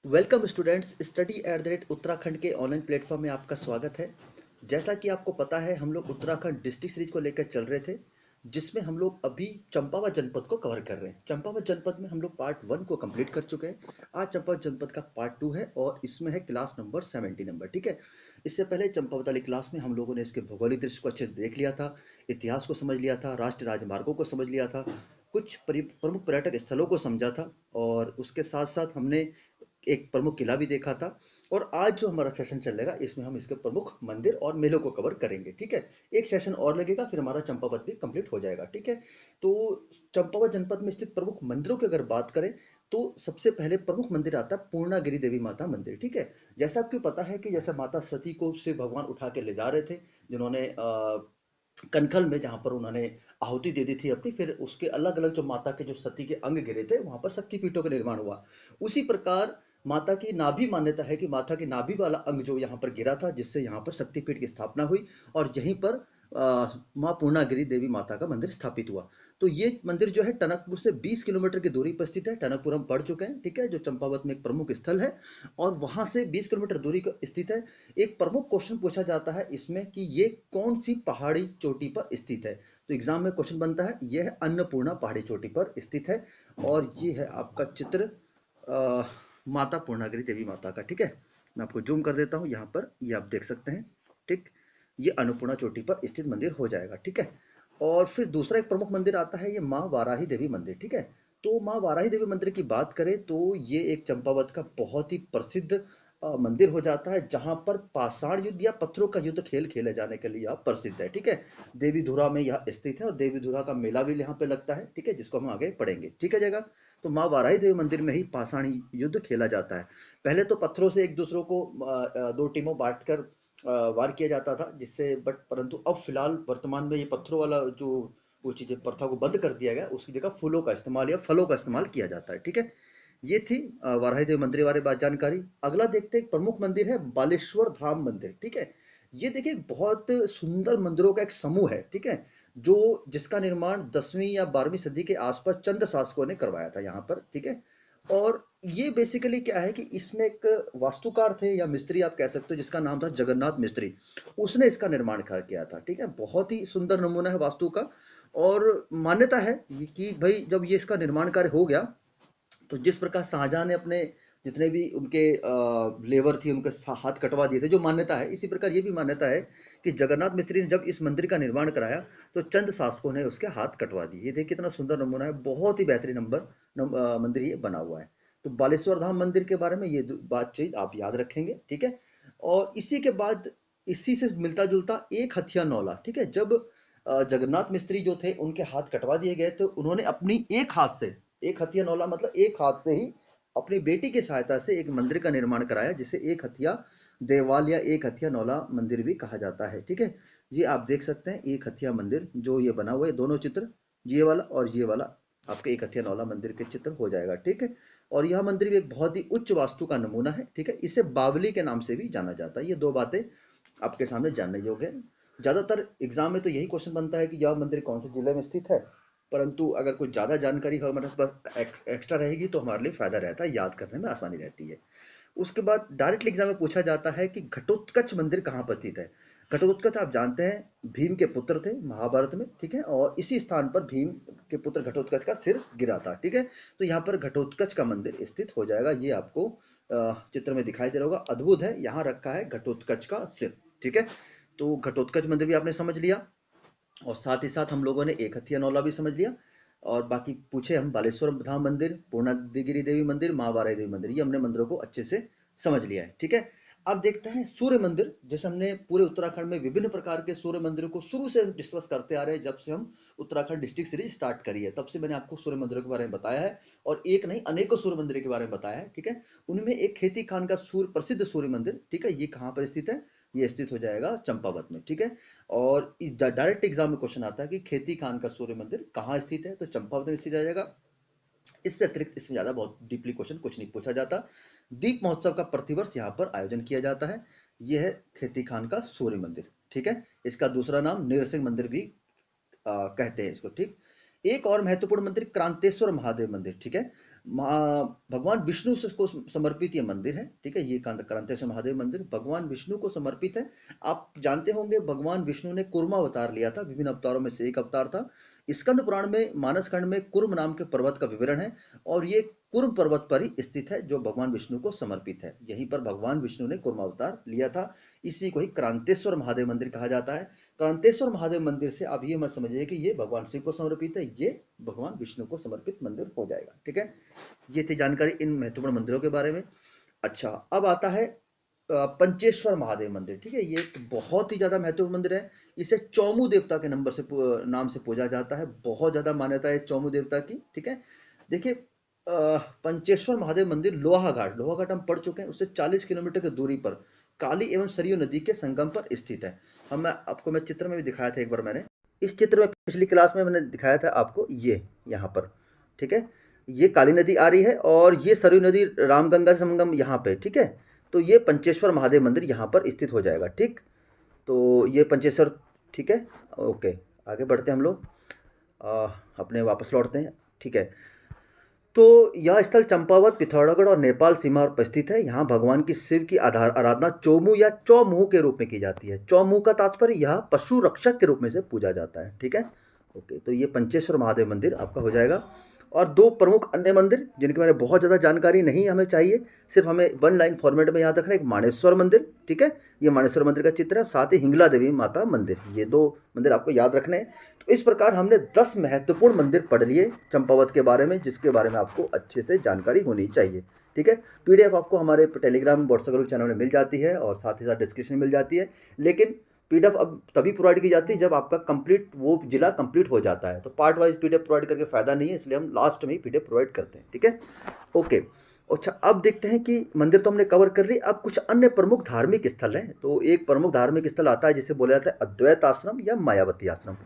Welcome students, study at the rate Uttarakhand के online platform में आपका स्वागत है। जैसा कि आपको पता है, हम लोग उत्तराखंड डिस्ट्रिक्ट सीरीज को लेकर चल रहे थे, जिसमें हम लोग अभी चंपावत जनपद को कवर कर रहे हैं। चंपावत जनपद में हम लोग पार्ट 1 को कंप्लीट कर चुके हैं। आज चंपावत जनपद का पार्ट 2 है और इसमें है क्लास नंबर 70 नंबर। ठीक है। इससे पहले चंपावत वाली क्लास में हम लोगों ने इसके भौगोलिक दृश्य को अच्छे से देख लिया था, इतिहास को समझ लिया था, राष्ट्रीय राजमार्गों को समझ लिया था, कुछ प्रमुख पर्यटक स्थलों को समझा था, और उसके साथ साथ हमने एक प्रमुख किला भी देखा था। और आज जो हमारा सेशन चलेगा, इसमें हम इसके प्रमुख मंदिर और मेलों को कवर करेंगे। ठीक है। एक सेशन और लगेगा, फिर हमारा चंपावत भी कंप्लीट हो जाएगा। ठीक है। तो चंपावत जनपद में स्थित प्रमुख मंदिरों की अगर बात करें, तो सबसे पहले प्रमुख मंदिर आता है पूर्णागिरि देवी माता मंदिर। ठीक है। जैसा आपको पता है कि जैसे माता सती को शिव भगवान उठा के ले जा रहे थे, जिन्होंने कनखल में, जहां पर उन्होंने आहुति दे दी थी अपनी, फिर उसके अलग अलग जो माता के जो सती के अंग गिरे थे, वहां पर शक्तिपीठों का निर्माण हुआ। उसी प्रकार माता की नाभि, मान्यता है कि माता की नाभि वाला अंग जो यहाँ पर गिरा था, जिससे यहाँ पर शक्तिपीठ की स्थापना हुई, और यहीं पर माँ पूर्णागिरि देवी माता का मंदिर स्थापित हुआ। तो ये मंदिर जो है टनकपुर से 20 किलोमीटर की दूरी पर स्थित है। टनकपुर हम पढ़ चुके हैं। ठीक है। जो चंपावत में एक प्रमुख स्थल है, और वहां से 20 किलोमीटर दूरी पर स्थित है। एक प्रमुख क्वेश्चन पूछा जाता है इसमें कि ये कौन सी पहाड़ी चोटी पर स्थित है। तो एग्जाम में क्वेश्चन बनता है, यह है अन्नपूर्णा पहाड़ी चोटी पर स्थित है। और ये है आपका चित्र माता पूर्णागिरि देवी माता का। ठीक है। मैं आपको जूम कर देता हूँ, यहाँ पर ये आप देख सकते हैं। ठीक। ये अन्नपूर्णा चोटी पर स्थित मंदिर हो जाएगा। ठीक है। और फिर दूसरा एक प्रमुख मंदिर आता है, ये माँ वाराही देवी मंदिर। ठीक है। तो माँ वाराही देवी मंदिर की बात करें, तो ये एक चंपावत का बहुत ही प्रसिद्ध मंदिर हो जाता है, जहां पर पाषाण युद्ध या पत्थरों का युद्ध खेल खेले जाने के लिए यह प्रसिद्ध है। ठीक है। देवीधुरा में यह स्थित है, और देवीधुरा का मेला भी यहाँ पे लगता है। ठीक है। जिसको हम आगे पढ़ेंगे। ठीक है जगह। तो माँ वाराही देवी मंदिर में ही पाषाण युद्ध खेला जाता है। पहले तो पत्थरों से एक दूसरों को दो टीमों बांटकर वार किया जाता था, जिससे बट परंतु अब फिलहाल वर्तमान में ये पत्थरों वाला जो वो चीजें, प्रथा को बंद कर दिया गया। उसकी जगह फूलों का इस्तेमाल या फलों का इस्तेमाल किया जाता है। ठीक है। ये थी वाराही देवी मंदिर बारे बात जानकारी। अगला देखते हैं, एक प्रमुख मंदिर है बालेश्वर धाम मंदिर। ठीक है। ये देखिए बहुत सुंदर मंदिरों का एक समूह है। ठीक है। जो जिसका निर्माण 10वीं या 12वीं सदी के आसपास चंद शासकों ने करवाया था यहाँ पर। ठीक है। और ये बेसिकली क्या है कि इसमें एक वास्तुकार थे या मिस्त्री आप कह सकते हो, जिसका नाम था जगन्नाथ मिस्त्री। उसने इसका निर्माण किया था। ठीक है। बहुत ही सुंदर नमूना है वास्तु का। और मान्यता है कि भाई जब ये इसका निर्माण कार्य हो गया, तो जिस प्रकार शाहजहां ने अपने जितने भी उनके लेबर थी, उनके हाथ कटवा दिए थे, जो मान्यता है, इसी प्रकार ये भी मान्यता है कि जगन्नाथ मिस्त्री ने जब इस मंदिर का निर्माण कराया, तो चंद शासकों ने उसके हाथ कटवा दिए। ये देखिए कितना सुंदर नमूना है, बहुत ही बेहतरीन मंदिर ये बना हुआ है। तो बालेश्वर धाम मंदिर के बारे में ये बातचीत आप याद रखेंगे। ठीक है। और इसी के बाद, इसी से मिलता जुलता एक हथिया नौला। ठीक है। जब जगन्नाथ मिस्त्री जो थे, उनके हाथ कटवा दिए गए, तो उन्होंने अपनी एक हाथ से, एक हथिया नौला मतलब एक हाथ से ही, अपनी बेटी की सहायता से एक मंदिर का निर्माण कराया, जिसे एक हथिया देवाल या एक हथिया नौला मंदिर भी कहा जाता है। ठीक है। ये आप देख सकते हैं, एक हथिया मंदिर जो ये बना हुआ है, दोनों चित्र, ये वाला और ये वाला, आपके एक हथिया नौला मंदिर के चित्र हो जाएगा। ठीक है। और यह मंदिर भी एक बहुत ही उच्च वास्तु का नमूना है। ठीक है। इसे बावली के नाम से भी जाना जाता है। ये दो बातें आपके सामने जानने योग्य है। ज्यादातर एग्जाम में तो यही क्वेश्चन बनता है कि यह मंदिर कौन से जिले में स्थित है, परंतु अगर कुछ ज़्यादा जानकारी हमारे पास एक्स्ट्रा रहेगी, तो हमारे लिए फ़ायदा रहता है, याद करने में आसानी रहती है। उसके बाद डायरेक्टली एग्जाम में पूछा जाता है कि घटोत्कच मंदिर कहाँ पर स्थित है। घटोत्कच आप जानते हैं, भीम के पुत्र थे महाभारत में। ठीक है। और इसी स्थान पर भीम के पुत्र घटोत्कच का सिर गिरा था। ठीक है। तो यहाँ पर घटोत्कच का मंदिर स्थित हो जाएगा। ये आपको चित्र में दिखाई दे रहा होगा, अद्भुत है, यहाँ रखा है घटोत्कच का सिर। ठीक है। तो घटोत्कच मंदिर भी आपने समझ लिया, और साथ ही साथ हम लोगों ने एक हथिया नौला भी समझ लिया। और बाकी पूछे हम बालेश्वर धाम मंदिर, पूर्णागिरि देवी मंदिर, माँ वाराही देवी मंदिर, ये हमने मंदिरों को अच्छे से समझ लिया है। ठीक है। अब देखते हैं सूर्य मंदिर। जैसे हमने पूरे उत्तराखंड में विभिन्न प्रकार के सूर्य मंदिरों को शुरू से डिस्कस करते आ रहे हैं, जब से हम उत्तराखंड डिस्ट्रिक्ट सीरीज स्टार्ट करी है, तब से मैंने आपको सूर्य मंदिरों के बारे में बताया है। और एक नहीं, अनेकों सूर्य मंदिर के बारे में बताया है। ठीक है। उनमें एक खेती खान का सूर्य प्रसिद्ध सूर्य मंदिर। ठीक है। ये कहाँ पर स्थित है? ये स्थित हो जाएगा चंपावत में। ठीक है। और डायरेक्ट एग्जाम में क्वेश्चन आता है कि खेती खान का सूर्य मंदिर कहाँ स्थित है, तो चंपावत में स्थित आ जाएगा। इससे अतिरिक्त इसमें ज्यादा बहुत डीपली क्वेश्चन कुछ नहीं पूछा जाता। दीप महोत्सव का प्रतिवर्ष यहाँ पर आयोजन किया जाता है। यह है खेती खान का सूर्य मंदिर। ठीक है। इसका दूसरा नाम नीरसिंह मंदिर भी कहते हैं इसको। ठीक। एक और महत्वपूर्ण मंदिर क्रांतेश्वर महादेव मंदिर। ठीक है। भगवान विष्णु से को समर्पित ये मंदिर है, ठीक है। ये क्रांतेश्वर महादेव मंदिर भगवान विष्णु को समर्पित है। आप जानते होंगे भगवान विष्णु ने कूर्म अवतार लिया था, विभिन्न अवतारों में से एक अवतार था। स्कंद पुराण में मानस खंड में कूर्म नाम के पर्वत का विवरण है और ये कूर्म पर्वत पर ही स्थित है जो भगवान विष्णु को समर्पित है। यहीं पर भगवान विष्णु ने कूर्म अवतार लिया था। इसी को ही क्रांतेश्वर महादेव मंदिर कहा जाता है। क्रांतेश्वर महादेव मंदिर से आप ये मत समझिए कि ये भगवान शिव को समर्पित है, ये भगवान विष्णु को समर्पित मंदिर हो जाएगा, ठीक है। ये थी जानकारी इन महत्वपूर्ण मंदिरों के बारे में। अच्छा, अब आता है पंचेश्वर महादेव मंदिर, ठीक है। ये एक बहुत ही ज्यादा महत्वपूर्ण मंदिर है। इसे चौमू देवता के नाम से पूजा जाता है। बहुत ज्यादा मान्यता है इस चौमू देवता की, ठीक है। देखिए पंचेश्वर महादेव मंदिर लोहाघाट हम पढ़ चुके हैं, उससे 40 किलोमीटर की दूरी पर काली एवं सरयू नदी के संगम पर स्थित है। मैं चित्र में भी दिखाया था एक बार मैंने। इस चित्र में पिछली क्लास में मैंने दिखाया था आपको, ये यहाँ पर, ठीक है। ये काली नदी आ रही है और ये सरयू नदी रामगंगा संगम यहाँ पे, ठीक है। तो ये पंचेश्वर महादेव मंदिर यहाँ पर स्थित हो जाएगा, ठीक। तो ये पंचेश्वर, ठीक है। ओके, आगे बढ़ते हैं हम लोग, अपने वापस लौटते हैं, ठीक है। तो यह स्थल चंपावत, पिथौरागढ़ और नेपाल सीमा पर स्थित है। यहाँ भगवान की शिव की आराधना चौमू या चौमुह के रूप में की जाती है। चौमुह का तात्पर्य यह पशु रक्षक के रूप में से पूजा जाता है, ठीक है। ओके, तो ये पंचेश्वर महादेव मंदिर आपका हो जाएगा। और दो प्रमुख अन्य मंदिर जिनके बारे में बहुत ज़्यादा जानकारी नहीं हमें चाहिए, सिर्फ हमें वन लाइन फॉर्मेट में याद रखना है। एक माणेश्वर मंदिर, ठीक है, ये माणेश्वर मंदिर का चित्र है, साथ ही हिंगला देवी माता मंदिर, ये दो मंदिर आपको याद रखने हैं। तो इस प्रकार हमने 10 महत्वपूर्ण मंदिर पढ़ लिए चंपावत के बारे में, जिसके बारे में आपको अच्छे से जानकारी होनी चाहिए, ठीक है। PDF आपको हमारे टेलीग्राम व्हाट्सएप ग्रुप चैनल में मिल जाती है और साथ ही साथ डिस्क्रिप्शन में मिल जाती है। लेकिन PDF अब तभी प्रोवाइड की जाती है जब आपका कंप्लीट वो जिला कंप्लीट हो जाता है। तो पार्ट वाइज PDF प्रोवाइड करके फ़ायदा नहीं है, इसलिए हम लास्ट में ही PDF प्रोवाइड करते हैं, ठीक है। ओके, अच्छा, अब देखते हैं कि मंदिर तो हमने कवर कर ली। अब कुछ अन्य प्रमुख धार्मिक स्थल हैं। तो एक प्रमुख धार्मिक स्थल आता है जिसे बोला जाता है अद्वैत आश्रम या मायावती आश्रम।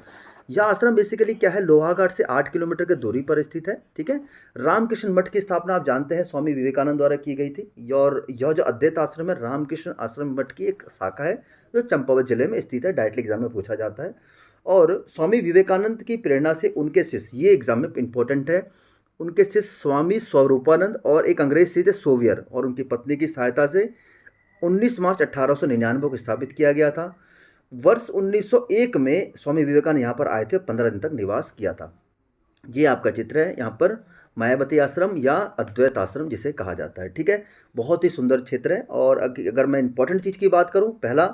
यह आश्रम बेसिकली क्या है, लोहाघाट से 8 किलोमीटर की दूरी पर स्थित है, ठीक है। रामकृष्ण मठ की स्थापना आप जानते हैं स्वामी विवेकानंद द्वारा की गई थी। और यह जो अद्वैत आश्रम है रामकृष्ण आश्रम मठ की एक शाखा है जो चंपावत जिले में स्थित है। डायरेक्टली एग्जाम में पूछा जाता है। और स्वामी विवेकानंद की प्रेरणा से उनके शिष्य, ये एग्जाम में इंपॉर्टेंट है, उनके शिष्य स्वामी स्वरूपानंद और एक अंग्रेज शिष्य सोवियर और उनकी पत्नी की सहायता से 19 मार्च 1899 को स्थापित किया गया था। वर्ष 1901 में स्वामी विवेकानंद यहाँ पर आए थे और 15 दिन तक निवास किया था। ये आपका चित्र है यहाँ पर, मायावती आश्रम या अद्वैत आश्रम जिसे कहा जाता है, ठीक है। बहुत ही सुंदर क्षेत्र है। और अगर मैं इंपॉर्टेंट चीज़ की बात करूँ, पहला,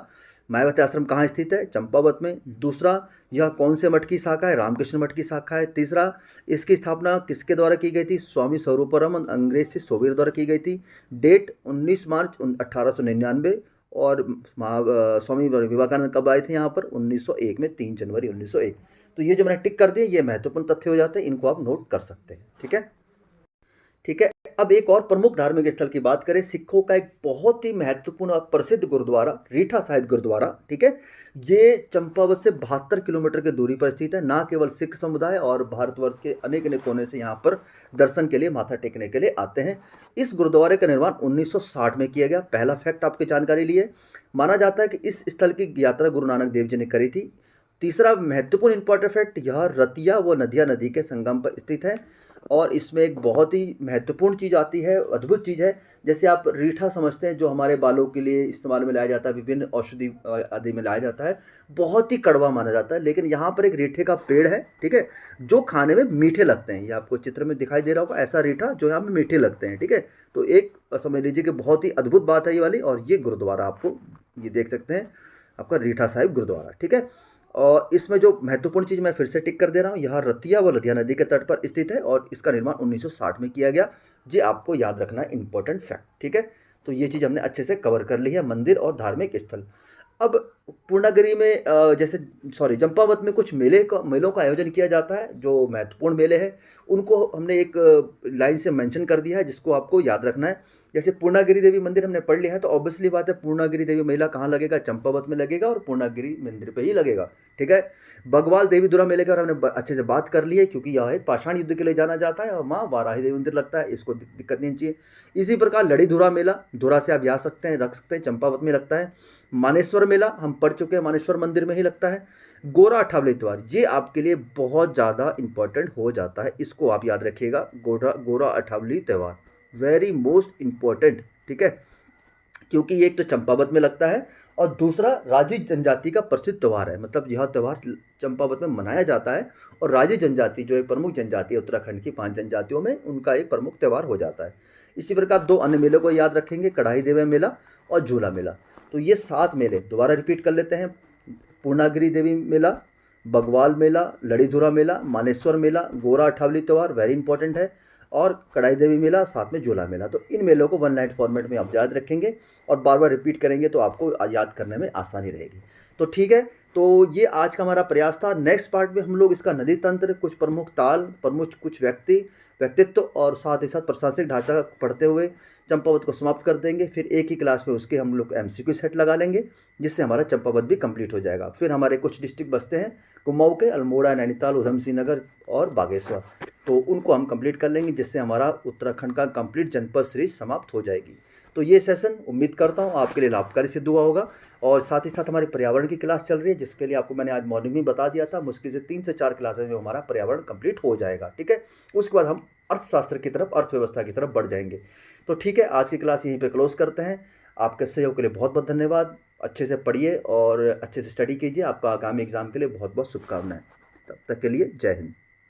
मायावती आश्रम कहाँ स्थित है, चंपावत में। दूसरा, यह कौन से मठ की शाखा है, रामकृष्ण मठ की शाखा है। तीसरा, इसकी स्थापना किसके द्वारा की गई थी, स्वामी स्वरूपानंद अंग्रेज से सोवियर द्वारा की गई थी। डेट 19 मार्च 1899। और स्वामी विवेकानंद कब आए थे यहाँ पर, 1901 में, 3 जनवरी 1901। तो ये जो मैंने टिक कर दिए ये महत्वपूर्ण तथ्य हो जाते हैं, इनको आप नोट कर सकते हैं, ठीक है, ठीक है। अब एक और प्रमुख धार्मिक स्थल की बात करें, सिखों का एक बहुत ही महत्वपूर्ण और प्रसिद्ध गुरुद्वारा रीठा साहिब गुरुद्वारा, ठीक है। ये चंपावत से 72 किलोमीटर की दूरी पर स्थित है। ना केवल सिख समुदाय और भारतवर्ष के अनेक अनेक कोने से यहाँ पर दर्शन के लिए, माथा टेकने के लिए आते हैं। इस गुरुद्वारे का निर्माण 1960 में किया गया। पहला फैक्ट आपकी जानकारी लिए, माना जाता है कि इस स्थल की यात्रा गुरु नानक देव जी ने करी थी। तीसरा महत्वपूर्ण इंपॉर्टेंट फैक्ट, यह रतिया व नदिया नदी के संगम पर स्थित है। और इसमें एक बहुत ही महत्वपूर्ण चीज़ आती है, अद्भुत चीज़ है। जैसे आप रीठा समझते हैं जो हमारे बालों के लिए इस्तेमाल में लाया जाता है, विभिन्न औषधि आदि में लाया जाता है, बहुत ही कड़वा माना जाता है। लेकिन यहाँ पर एक रीठे का पेड़ है, ठीक है, जो खाने में मीठे लगते हैं। ये आपको चित्र में दिखाई दे रहा होगा, ऐसा रीठा जो यहाँ पे मीठे लगते हैं, ठीक है। तो एक समझ लीजिए कि बहुत ही अद्भुत बात है ये वाली। और ये गुरुद्वारा आपको ये देख सकते हैं, आपका रीठा साहिब गुरुद्वारा, ठीक है। और इसमें जो महत्वपूर्ण चीज़ मैं फिर से टिक कर दे रहा हूँ, यह रतिया व लुधिया नदी के तट पर स्थित है और इसका निर्माण 1960 में किया गया। ये आपको याद रखना है, इंपॉर्टेंट फैक्ट, ठीक है। तो ये चीज़ हमने अच्छे से कवर कर ली है, मंदिर और धार्मिक स्थल। अब पूर्णागिरी में चंपावत में कुछ मेलों का आयोजन किया जाता है। जो महत्वपूर्ण मेले हैं उनको हमने एक लाइन से मेंशन कर दिया है, जिसको आपको याद रखना है। जैसे पूर्णागिरि देवी मंदिर हमने पढ़ लिया है, तो ऑब्वियसली बात है पूर्णागिरि देवी मेला कहाँ लगेगा, चंपावत में लगेगा और पूर्णागिरि मंदिर पे ही लगेगा। ठीक है। बगवाल देवी धुरा मेले का हमने अच्छे से बात कर ली है, क्योंकि यह एक पाषाण युद्ध के लिए जाना जाता है और माँ वाराही देवी मंदिर लगता है, इसको दिक्कत नहीं चाहिए। इसी प्रकार लड़ी धुरा मेला, धुरा से आप जा सकते हैं, रख सकते हैं, चंपावत में लगता है। मानेश्वर मेला हम पढ़ चुके हैं, मानेश्वर मंदिर में ही लगता है। गोरा अठावली त्योहार, ये आपके लिए बहुत ज़्यादा इंपॉर्टेंट हो जाता है, इसको आप याद रखिएगा। गोरा अठावली त्यौहार वेरी मोस्ट इम्पोर्टेंट। ठीक है, क्योंकि ये एक तो चंपावत में लगता है और दूसरा राजी जनजाति का प्रसिद्ध त्यौहार है। मतलब यह त्यौहार चंपावत में मनाया जाता है और राजी जनजाति जो एक प्रमुख जनजाति है उत्तराखंड की 5 जनजातियों में, उनका एक प्रमुख त्यौहार हो जाता है। इसी प्रकार 2 अन्य मेलों को याद रखेंगे, कढ़ाई देवी मेला और झूला मेला। तो ये 7 मेले दोबारा रिपीट कर लेते हैं। पूर्णागिरि देवी मेला, बगवाल मेला, लड़ीधुरा मेला, मानेश्वर मेला, गोरा अठावली त्यौहार वेरी इंपॉर्टेंट है, और कढ़ाई देवी मेला, साथ में झूला मेला। तो इन मेलों को 1 लाइन फॉर्मेट में आप याद रखेंगे और बार बार रिपीट करेंगे तो आपको याद करने में आसानी रहेगी। तो ठीक है, तो ये आज का हमारा प्रयास था। नेक्स्ट पार्ट में हम लोग इसका नदी तंत्र, कुछ प्रमुख ताल, प्रमुख कुछ व्यक्तित्व और साथ ही साथ प्रशासनिक ढांचा पढ़ते हुए चंपावत को समाप्त कर देंगे। फिर एक ही क्लास में उसके हम लोग MCQ सेट लगा लेंगे, जिससे हमारा चंपावत भी कंप्लीट हो जाएगा। फिर हमारे कुछ डिस्ट्रिक्ट बचते हैं, कुमाऊं के, अल्मोड़ा, नैनीताल, उधम सिंह नगर और बागेश्वर, तो उनको हम कंप्लीट कर लेंगे, जिससे हमारा उत्तराखंड का कंप्लीट जनपद सीरीज समाप्त हो जाएगी। तो ये सेशन उम्मीद करता हूँ आपके लिए लाभकारी सिद्ध हुआ होगा। और साथ ही साथ हमारी पर्यावरण की क्लास चल रही है, जिसके लिए आपको मैंने आज मॉर्निंग में बता दिया था, मुश्किल से 3 से 4 क्लासेज में हमारा पर्यावरण कंप्लीट हो जाएगा। ठीक है, उसके बाद हम अर्थशास्त्र की तरफ, अर्थव्यवस्था की तरफ बढ़ जाएंगे। तो ठीक है, आज की क्लास यहीं पे क्लोज करते हैं। आपके सहयोग के लिए बहुत बहुत धन्यवाद। अच्छे से पढ़िए और अच्छे से स्टडी कीजिए। आपका आगामी एग्जाम के लिए बहुत बहुत शुभकामनाएं। तब तक के लिए जय हिंद।